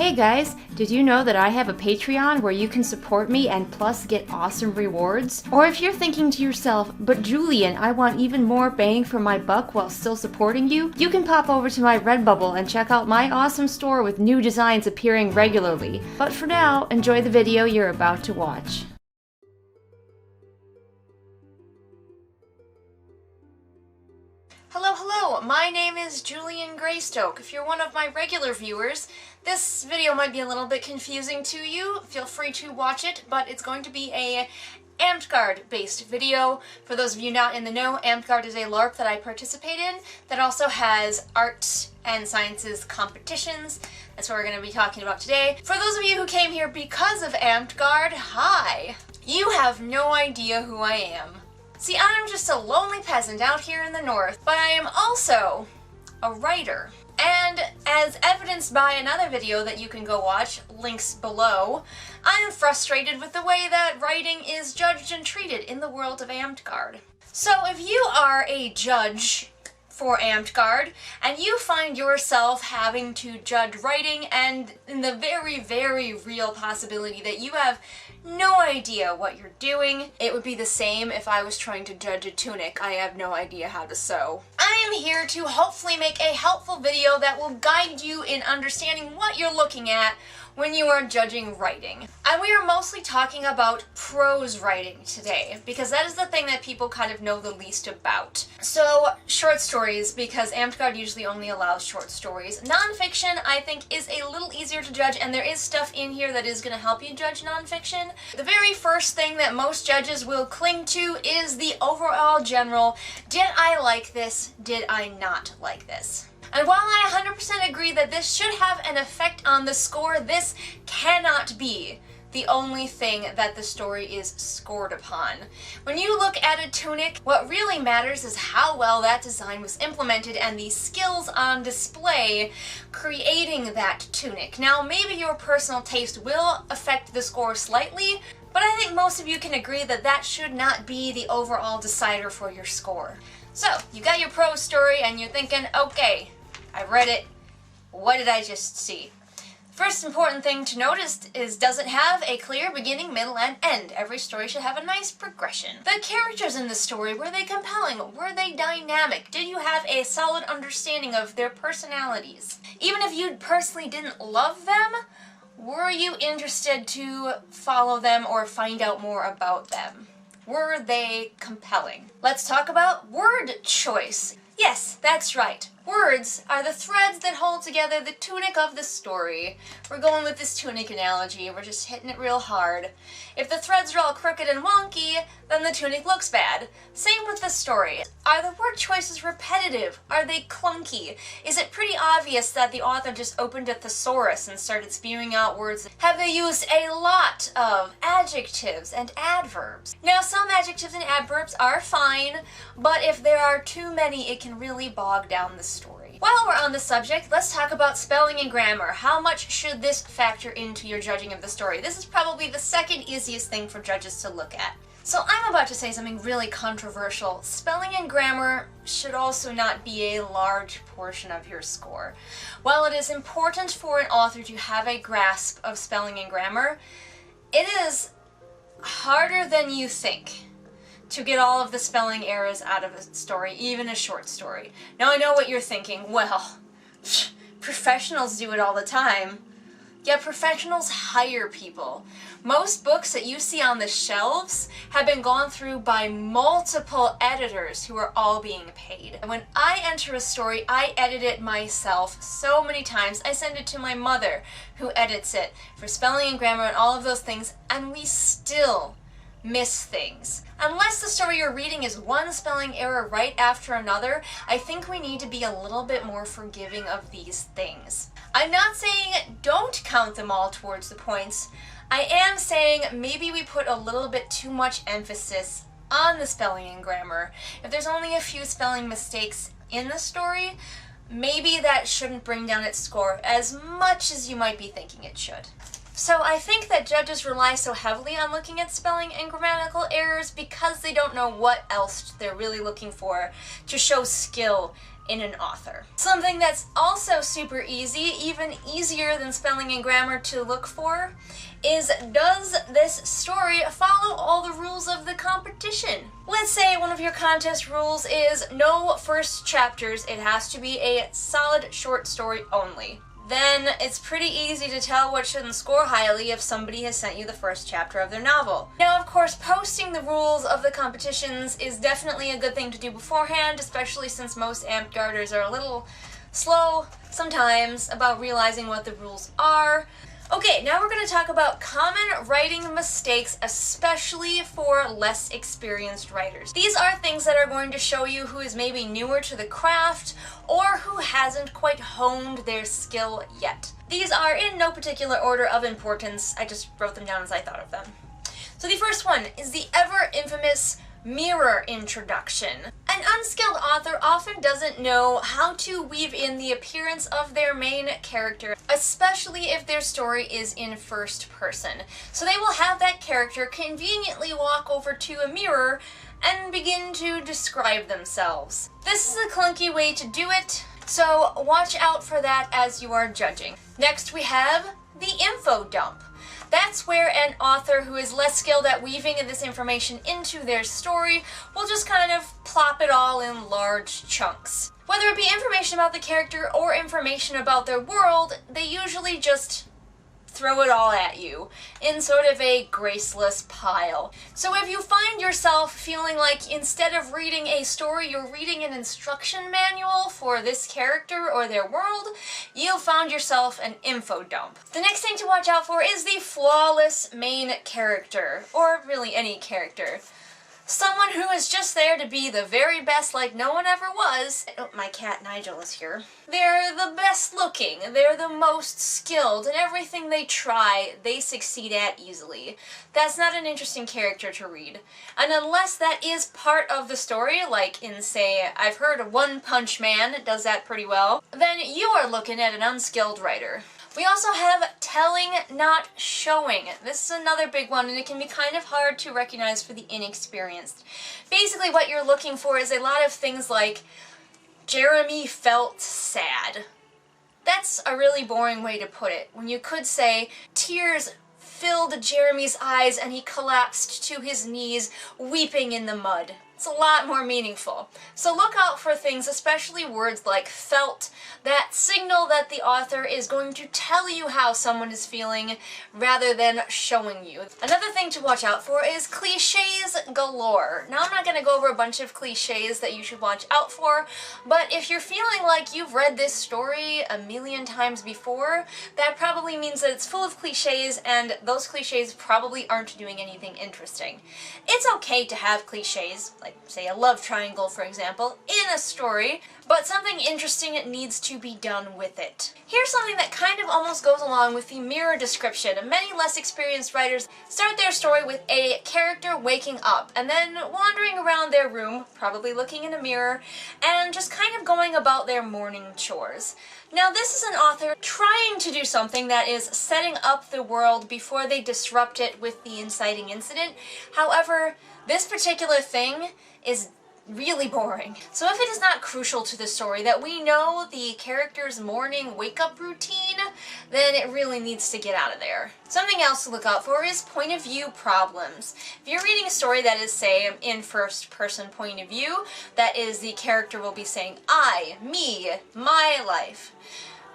Hey guys, did you know that I have a Patreon where you can support me and plus get awesome rewards? Or if you're thinking to yourself, but Julian, I want even more bang for my buck while still supporting you, you can pop over to my Redbubble and check out my awesome store with new designs appearing regularly. But for now, enjoy the video you're about to watch. Hello, my name is Julian Greystoke. If you're one of my regular viewers, this video might be a little bit confusing to you. Feel free to watch it, but it's going to be a Amtgard-based video. For those of you not in the know, Amtgard is a LARP that I participate in that also has arts and sciences competitions. That's what we're going to be talking about today. For those of you who came here because of Amtgard, hi! You have no idea who I am. See, I'm just a lonely peasant out here in the north, but I am also a writer. And as evidenced by another video that you can go watch, links below, I am frustrated with the way that writing is judged and treated in the world of Amtgard. So if you are a judge for Amtgard, and you find yourself having to judge writing, and in the very, very real possibility that you have no idea what you're doing. It would be the same if I was trying to judge a tunic. I have no idea how to sew. I am here to hopefully make a helpful video that will guide you in understanding what you're looking at when you are judging writing. And we are mostly talking about prose writing today, because that is the thing that people kind of know the least about. So, short stories, because Amtgard usually only allows short stories. Nonfiction, I think, is a little easier to judge, and there is stuff in here that is going to help you judge nonfiction. The very first thing that most judges will cling to is the overall general, did I like this, did I not like this? And while I 100% agree that this should have an effect on the score, this cannot be the only thing that the story is scored upon. When you look at a tunic, what really matters is how well that design was implemented and the skills on display creating that tunic. Now, maybe your personal taste will affect the score slightly, but I think most of you can agree that that should not be the overall decider for your score. So, you got your prose story and you're thinking, okay, I read it, what did I just see? First important thing to notice is, does it have a clear beginning, middle, and end? Every story should have a nice progression. The characters in the story, were they compelling? Were they dynamic? Did you have a solid understanding of their personalities? Even if you personally didn't love them, were you interested to follow them or find out more about them? Were they compelling? Let's talk about word choice. Yes, that's right. Words are the threads that hold together the tunic of the story. We're going with this tunic analogy, we're just hitting it real hard. If the threads are all crooked and wonky, then the tunic looks bad. Same with the story. Are the word choices repetitive? Are they clunky? Is it pretty obvious that the author just opened a thesaurus and started spewing out words? Have they used a lot of adjectives and adverbs? Now, some adjectives and adverbs are fine, but if there are too many, it can really bog down the story. While we're on the subject, let's talk about spelling and grammar. How much should this factor into your judging of the story? This is probably the second easiest thing for judges to look at. So I'm about to say something really controversial. Spelling and grammar should also not be a large portion of your score. While it is important for an author to have a grasp of spelling and grammar, it is harder than you think to get all of the spelling errors out of a story, even a short story. Now I know what you're thinking, well, professionals do it all the time. Yeah, professionals hire people. Most books that you see on the shelves have been gone through by multiple editors who are all being paid. And when I enter a story, I edit it myself so many times. I send it to my mother, who edits it for spelling and grammar and all of those things, and we still miss things. Unless the story you're reading is one spelling error right after another, I think we need to be a little bit more forgiving of these things. I'm not saying don't count them all towards the points. I am saying maybe we put a little bit too much emphasis on the spelling and grammar. If there's only a few spelling mistakes in the story, maybe that shouldn't bring down its score as much as you might be thinking it should. So I think that judges rely so heavily on looking at spelling and grammatical errors because they don't know what else they're really looking for to show skill in an author. Something that's also super easy, even easier than spelling and grammar to look for, is does this story follow all the rules of the competition? Let's say one of your contest rules is no first chapters, it has to be a solid short story only. Then it's pretty easy to tell what shouldn't score highly if somebody has sent you the first chapter of their novel. Now, of course, posting the rules of the competitions is definitely a good thing to do beforehand, especially since most Amtgarders are a little slow sometimes about realizing what the rules are. Okay, now we're going to talk about common writing mistakes, especially for less experienced writers. These are things that are going to show you who is maybe newer to the craft or who hasn't quite honed their skill yet. These are in no particular order of importance. I just wrote them down as I thought of them. So the first one is the ever infamous mirror introduction. An unskilled author often doesn't know how to weave in the appearance of their main character, especially if their story is in first person. So they will have that character conveniently walk over to a mirror and begin to describe themselves. This is a clunky way to do it, so watch out for that as you are judging. Next we have the info dump. That's where an author who is less skilled at weaving this information into their story will just kind of plop it all in large chunks. Whether it be information about the character or information about their world, they usually just throw it all at you in sort of a graceless pile. So if you find yourself feeling like instead of reading a story, you're reading an instruction manual for this character or their world, you found yourself an info dump. The next thing to watch out for is the flawless main character, or really any character. Someone who is just there to be the very best like no one ever was. Oh, my cat Nigel is here. They're the best looking, they're the most skilled, and everything they try, they succeed at easily. That's not an interesting character to read. And unless that is part of the story, like in, say, I've heard One Punch Man does that pretty well, then you are looking at an unskilled writer. We also have telling, not showing. This is another big one, and it can be kind of hard to recognize for the inexperienced. Basically, what you're looking for is a lot of things like, Jeremy felt sad. That's a really boring way to put it, when you could say, tears filled Jeremy's eyes and he collapsed to his knees, weeping in the mud. It's a lot more meaningful. So look out for things, especially words like felt, that signal that the author is going to tell you how someone is feeling rather than showing you. Another thing to watch out for is cliches galore. Now I'm not going to go over a bunch of cliches that you should watch out for, but if you're feeling like you've read this story a million times before, that probably means that it's full of cliches, and those cliches probably aren't doing anything interesting. It's okay to have cliches, like say a love triangle for example, in a story, but something interesting needs to be done with it. Here's something that kind of almost goes along with the mirror description. Many less experienced writers start their story with a character waking up and then wandering around their room, probably looking in a mirror, and just kind of going about their morning chores. Now this is an author trying to do something that is setting up the world before they disrupt it with the inciting incident. However, this particular thing is really boring. So if it is not crucial to the story that we know the character's morning wake-up routine, then it really needs to get out of there. Something else to look out for is point of view problems. If you're reading a story that is, say, in first-person point of view, that is, the character will be saying, I, me, my life,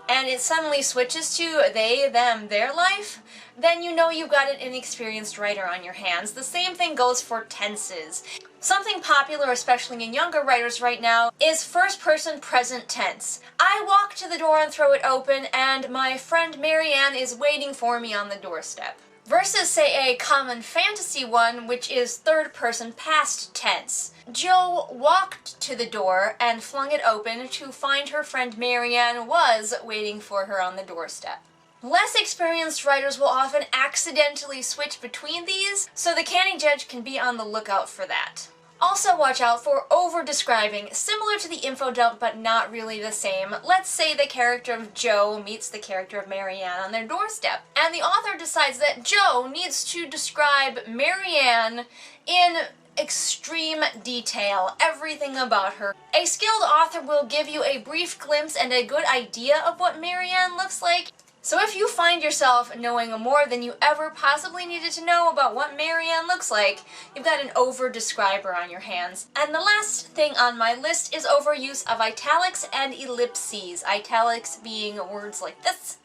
and it suddenly switches to they, them, their life, then you know you've got an inexperienced writer on your hands. The same thing goes for tenses. Something popular, especially in younger writers right now, is first-person present tense. I walk to the door and throw it open, and my friend Marianne is waiting for me on the doorstep. Versus, say, a common fantasy one, which is third-person past tense. Jo walked to the door and flung it open to find her friend Marianne was waiting for her on the doorstep. Less experienced writers will often accidentally switch between these, so the canny judge can be on the lookout for that. Also watch out for over-describing, similar to the info dump but not really the same. Let's say the character of Jo meets the character of Marianne on their doorstep, and the author decides that Jo needs to describe Marianne in extreme detail, everything about her. A skilled author will give you a brief glimpse and a good idea of what Marianne looks like. So if you find yourself knowing more than you ever possibly needed to know about what Marianne looks like, you've got an over-describer on your hands. And the last thing on my list is overuse of italics and ellipses. Italics being words like this,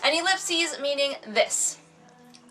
and ellipses meaning this.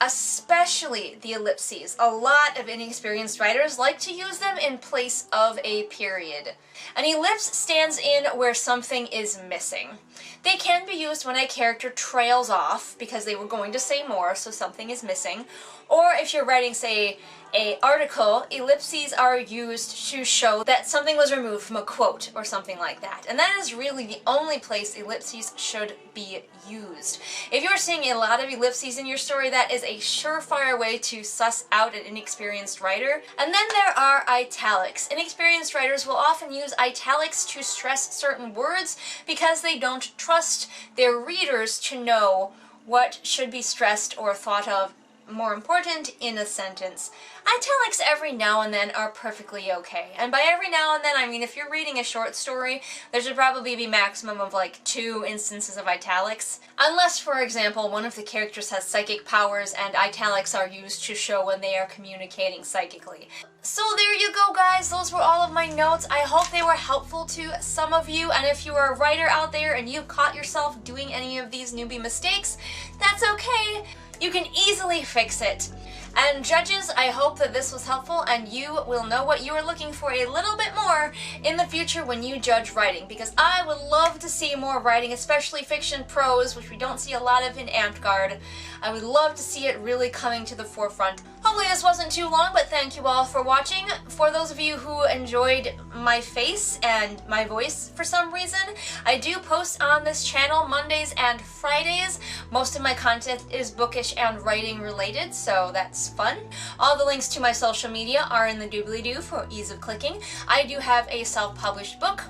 Especially the ellipses. A lot of inexperienced writers like to use them in place of a period. An ellipse stands in where something is missing. They can be used when a character trails off because they were going to say more, so something is missing. Or if you're writing, say, an article, ellipses are used to show that something was removed from a quote or something like that. And that is really the only place ellipses should be used. If you're seeing a lot of ellipses in your story, that is a surefire way to suss out an inexperienced writer. And then there are italics. Inexperienced writers will often use italics to stress certain words because they don't trust their readers to know what should be stressed or thought of more important in a sentence. Italics every now and then are perfectly okay. And by every now and then, I mean if you're reading a short story, there should probably be maximum of like 2 instances of italics. Unless, for example, one of the characters has psychic powers and italics are used to show when they are communicating psychically. So there you go, guys. Those were all of my notes. I hope they were helpful to some of you, and if you are a writer out there and you caught yourself doing any of these newbie mistakes, that's okay. You can easily fix it. And judges, I hope that this was helpful and you will know what you are looking for a little bit more in the future when you judge writing, because I would love to see more writing, especially fiction prose, which we don't see a lot of in Amtgard. I would love to see it really coming to the forefront. Hopefully this wasn't too long, but thank you all for watching. For those of you who enjoyed my face and my voice for some reason, I do post on this channel Mondays and Fridays. Most of my content is bookish and writing related, so that's fun. All the links to my social media are in the doobly-doo for ease of clicking. I do have a self-published book.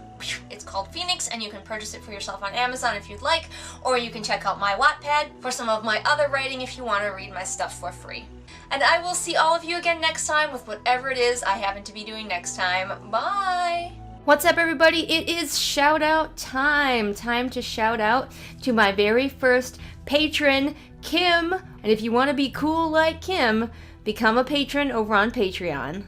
It's called Phoenix, and you can purchase it for yourself on Amazon if you'd like, or you can check out my Wattpad for some of my other writing if you want to read my stuff for free. And I will see all of you again next time with whatever it is I happen to be doing next time. Bye! What's up, everybody? It is shout out time. Time to shout out to my very first patron, Kim. And if you want to be cool like Kim, become a patron over on Patreon.